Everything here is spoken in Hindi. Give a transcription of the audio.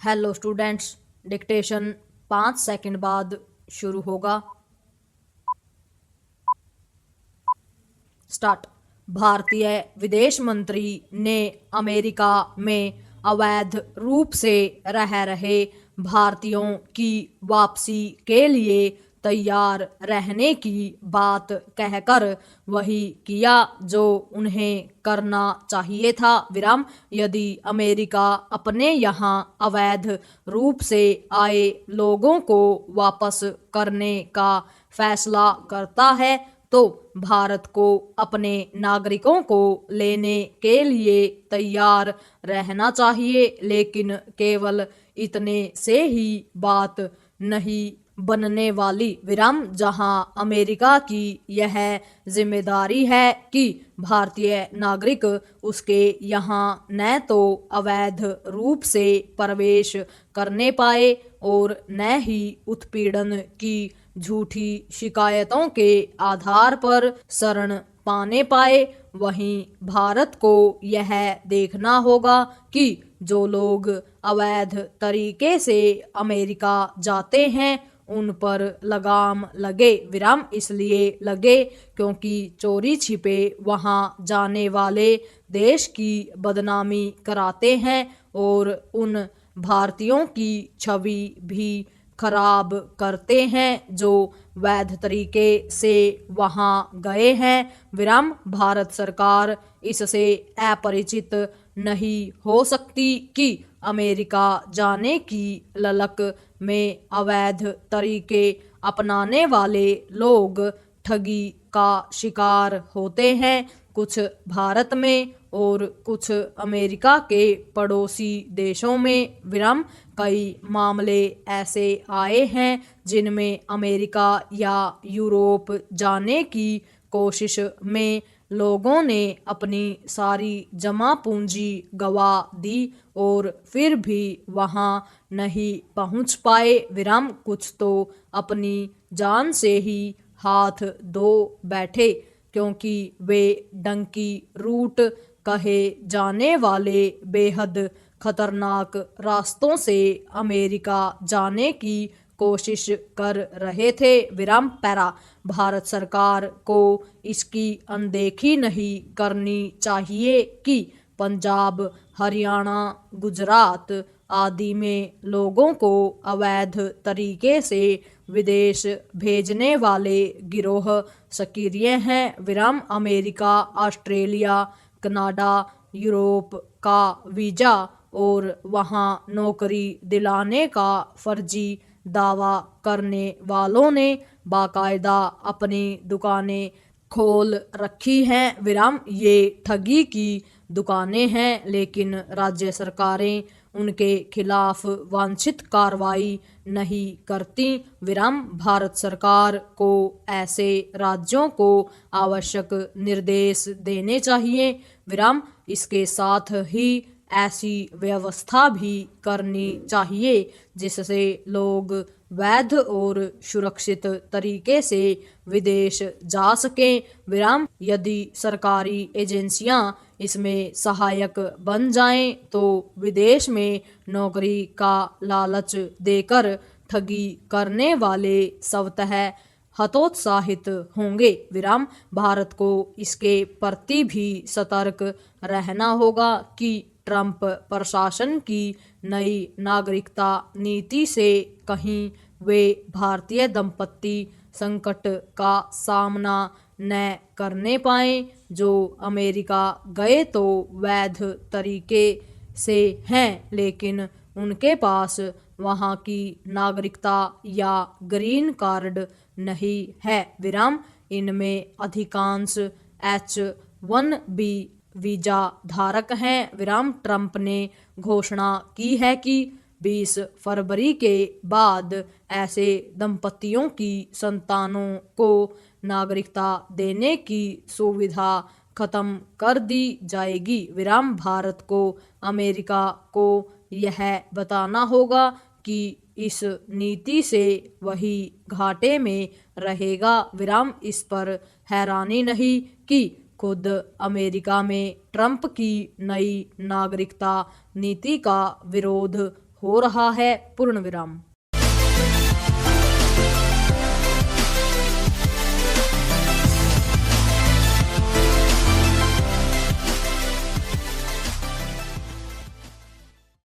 हेलो स्टूडेंट्स, डिक्टेशन 5 सेकंड बाद शुरू होगा। स्टार्ट। भारतीय विदेश मंत्री ने अमेरिका में अवैध रूप से रह रहे भारतीयों की वापसी के लिए तैयार रहने की बात कहकर वही किया जो उन्हें करना चाहिए था। विराम। यदि अमेरिका अपने यहाँ अवैध रूप से आए लोगों को वापस करने का फैसला करता है तो भारत को अपने नागरिकों को लेने के लिए तैयार रहना चाहिए, लेकिन केवल इतने से ही बात नहीं बनने वाली। विराम। जहां अमेरिका की यह जिम्मेदारी है कि भारतीय नागरिक उसके यहाँ न तो अवैध रूप से प्रवेश करने पाए और न ही उत्पीड़न की झूठी शिकायतों के आधार पर शरण पाने पाए, वहीं भारत को यह देखना होगा कि जो लोग अवैध तरीके से अमेरिका जाते हैं उन पर लगाम लगे। विराम। इसलिए लगे क्योंकि चोरी छिपे वहां जाने वाले देश की बदनामी कराते हैं और उन भारतीयों की छवि भी खराब करते हैं जो वैध तरीके से वहां गए हैं। विराम। भारत सरकार इससे अपरिचित नहीं हो सकती कि अमेरिका जाने की ललक में अवैध तरीके अपनाने वाले लोग ठगी का शिकार होते हैं। कुछ भारत में और कुछ अमेरिका के पड़ोसी देशों में। विराम। कई मामले ऐसे आए हैं जिनमें अमेरिका या यूरोप जाने की कोशिश में लोगों ने अपनी सारी जमा पूंजी गवा दी और फिर भी वहां नहीं पहुंच पाए। विराम। कुछ तो अपनी जान से ही हाथ धो बैठे क्योंकि वे डंकी रूट कहे जाने वाले बेहद खतरनाक रास्तों से अमेरिका जाने की कोशिश कर रहे थे। विराम। पैरा। भारत सरकार को इसकी अनदेखी नहीं करनी चाहिए कि पंजाब, हरियाणा, गुजरात आदि में लोगों को अवैध तरीके से विदेश भेजने वाले गिरोह सक्रिय हैं। विराम। अमेरिका, ऑस्ट्रेलिया, कनाडा, यूरोप का वीजा और वहां नौकरी दिलाने का फर्जी दावा करने वालों ने बाकायदा अपनी दुकानें खोल रखी हैं। विराम। ये ठगी की दुकानें हैं, लेकिन राज्य सरकारें उनके खिलाफ वांछित कार्रवाई नहीं करती। विराम। भारत सरकार को ऐसे राज्यों को आवश्यक निर्देश देने चाहिए। विराम। इसके साथ ही ऐसी व्यवस्था भी करनी चाहिए जिससे लोग वैध और सुरक्षित तरीके से विदेश जा सकें। विराम। यदि सरकारी एजेंसियां इसमें सहायक बन जाएं तो विदेश में नौकरी का लालच देकर ठगी करने वाले स्वतः हतोत्साहित होंगे। विराम। भारत को इसके प्रति भी सतर्क रहना होगा कि ट्रंप प्रशासन की नई नागरिकता नीति से कहीं वे भारतीय दंपत्ति संकट का सामना न करने पाए जो अमेरिका गए तो वैध तरीके से हैं, लेकिन उनके पास वहां की नागरिकता या ग्रीन कार्ड नहीं है। विराम। इनमें अधिकांश H-1B वीजा धारक हैं। विराम। ट्रंप ने घोषणा की है कि 20 फरवरी के बाद ऐसे दंपतियों की संतानों को नागरिकता देने की सुविधा खत्म कर दी जाएगी। विराम। भारत को अमेरिका को यह बताना होगा कि इस नीति से वही घाटे में रहेगा। विराम। इस पर हैरानी नहीं कि खुद अमेरिका में ट्रंप की नई नागरिकता नीति का विरोध हो रहा है पूर्ण विराम।